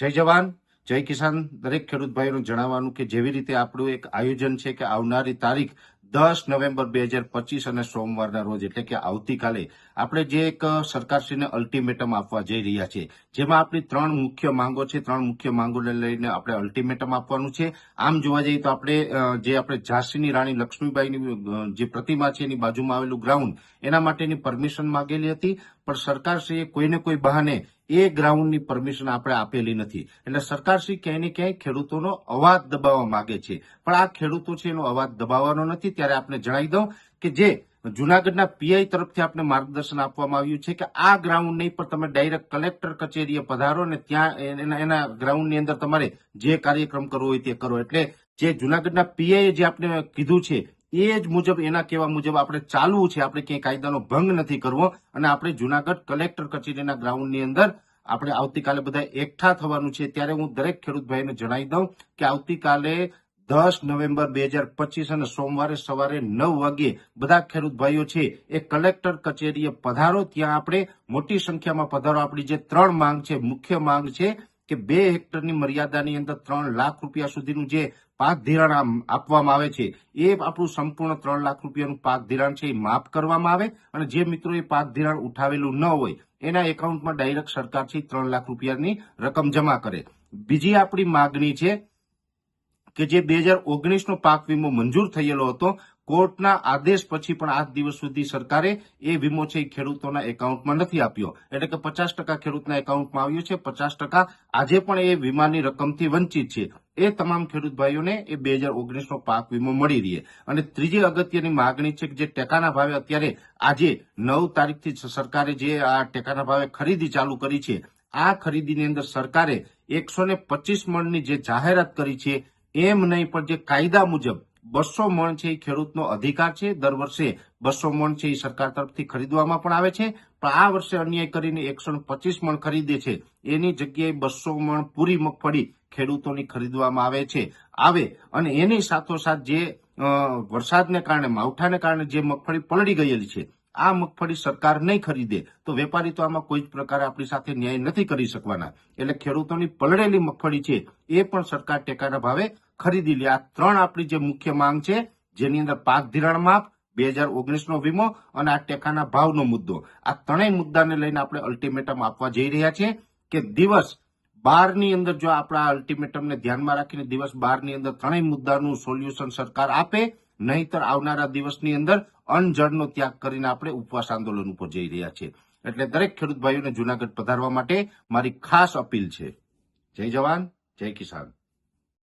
જય જવાન જય કિસાન દરેક ખેડૂત ભાઈઓને જણાવવાનું કે જેવી રીતે આપણું એક આયોજન છે કે આવનારી તારીખ 10 નવેમ્બર 2025 અને સોમવારના રોજ એટલે કે આવતીકાલે આપણે જે એક સરકારશ્રીને અલ્ટિમેટમ આપવા જઈ રહ્યા છે, જેમાં આપણી ત્રણ મુખ્ય માંગો છે. ત્રણ મુખ્ય માંગોને લઈને આપણે અલ્ટિમેટમ આપવાનું છે. આમ જોવા જઈએ તો આપણે ઝાંસીની રાણી લક્ષ્મીબાઈની જે પ્રતિમા છે એની બાજુમાં આવેલું ગ્રાઉન્ડ એના માટેની પરમિશન માંગેલી હતી, પણ સરકારશ્રીએ કોઈને કોઈ બહાને એ ગ્રાઉન્ડની પરમિશન આપણે આપેલી નથી. એટલે સરકારશ્રી ક્યાંય ને ક્યાંય ખેડૂતોનો અવાજ દબાવવા માંગે છે, પણ આ ખેડૂતો છે એનો અવાજ દબાવવાનો નથી. ત્યારે આપણે જણાવી દઉં કે જે જુનાગઢના પીઆઈ તરફથી આપણે માર્ગદર્શન આપવામાં આવ્યું છે કે આ ગ્રાઉન્ડ નહીં, પણ તમે ડાયરેક્ટ કલેક્ટર કચેરીએ પધારો અને ત્યાં એના ગ્રાઉન્ડની અંદર તમારે જે કાર્યક્રમ કરવો હોય તે કરો. એટલે જે જુનાગઢના પીઆઈએ જે આપણે કીધું છે એ જ મુજબ, એના કહેવા મુજબ આપણે ચાલવું છે. આપણે ક્યાંય કાયદાનો ભંગ નથી કરવો અને આપણે જુનાગઢ કલેક્ટર કચેરીના ગ્રાઉન્ડની અંદર આપણે આવતીકાલે બધા એકઠા થવાનું છે. ત્યારે હું દરેક ખેડૂત ભાઈને જણાવી દઉં કે આવતીકાલે 10 નવેમ્બર 2025 અને સોમવારે સવારે 9 વાગ્યે બધા ખેડૂત ભાઈઓ છે એ કલેક્ટર કચેરીએ પધારો. ત્યાં આપણે મોટી સંખ્યામાં પધારો. આપણી જે ત્રણ માંગ છે, મુખ્ય માંગ છે કે 2 હેક્ટરની મર્યાદાની અંદર 3 લાખ રૂપિયા સુધીનું જે પાક ધિરાણ આપવામાં આવે છે એ આપણું સંપૂર્ણ 3 લાખ રૂપિયાનું પાક ધિરાણ છે એ માફ કરવામાં આવે અને જે મિત્રોએ પાક ધિરાણ ઉઠાવેલું ન હોય એના એકાઉન્ટમાં ડાયરેક્ટ સરકારથી 3 લાખ રૂપિયાની રકમ જમા કરે. બીજી આપણી માગણી છે કે જે 2019નો પાક વીમો મંજૂર થયેલો હતો, કોર્ટના આદેશ પછી પણ આજ દિવસ સુધી સરકારે એ વીમો છે એ ખેડૂતોના એકાઉન્ટમાં નથી આપ્યો. એટલે કે 50% ખેડૂતના એકાઉન્ટમાં આવ્યો છે, 50% આજે પણ એ વીમાની રકમથી વંચિત છે. એ તમામ ખેડૂત ભાઈઓને એ 2019નો પાક વીમો મળી રહે. અને ત્રીજી અગત્યની માગણી છે કે જે ટેકાના ભાવે અત્યારે આજે 9 તારીખથી સરકારે જે આ ટેકાના ભાવે ખરીદી ચાલુ કરી છે, આ ખરીદીની અંદર સરકારે 125 મણની જે જાહેરાત કરી છે એમ નહીં, પણ જે કાયદા મુજબ 200 મણ છે એ ખેડૂતનો અધિકાર છે. દર વર્ષે 200 મણ છે એ સરકાર તરફથી ખરીદવામાં પણ આવે છે, પણ આ વર્ષે અન્યાય કરીને 125 મણ ખરીદે છે. એની જગ્યાએ 200 મણ પૂરી મગફળી ખેડૂતોની ખરીદવામાં આવે અને એની સાથોસાથ જે વરસાદને કારણે, માવઠાને કારણે જે મગફળી પલળી ગયેલી છે, આ મગફળી સરકાર નહીં ખરીદે તો વેપારી તો આમાં કોઈ જ પ્રકારે આપણી સાથે ન્યાય નથી કરી શકવાના. એટલે ખેડૂતોની પલળેલી મગફળી છે એ પણ સરકાર ટેકાના ભાવે ખરીદી લે. આ ત્રણ આપણી જે મુખ્ય માંગ છે, જેની અંદર પાક ધિરાણ માફ, 2019નો વીમો અને આ ટેકાના ભાવનો મુદ્દો, આ ત્રણેય મુદ્દાને લઈને આપણે અલ્ટિમેટમ આપવા જઈ રહ્યા છીએ કે દિવસ 12ની અંદર જો આપણા અલ્ટિમેટમને ધ્યાનમાં રાખીને દિવસ 12ની અંદર ત્રણેય મુદ્દાનું સોલ્યુશન સરકાર આપે, નહીતર આવનારા દિવસની અંદર અન્નજળનો ત્યાગ કરીને આપણે ઉપવાસ આંદોલન ઉપર જઈ રહ્યા છીએ. એટલે દરેક ખેડૂત ભાઈઓને જુનાગઢ પધારવા માટે મારી ખાસ અપીલ છે. જય જવાન જય કિસાન.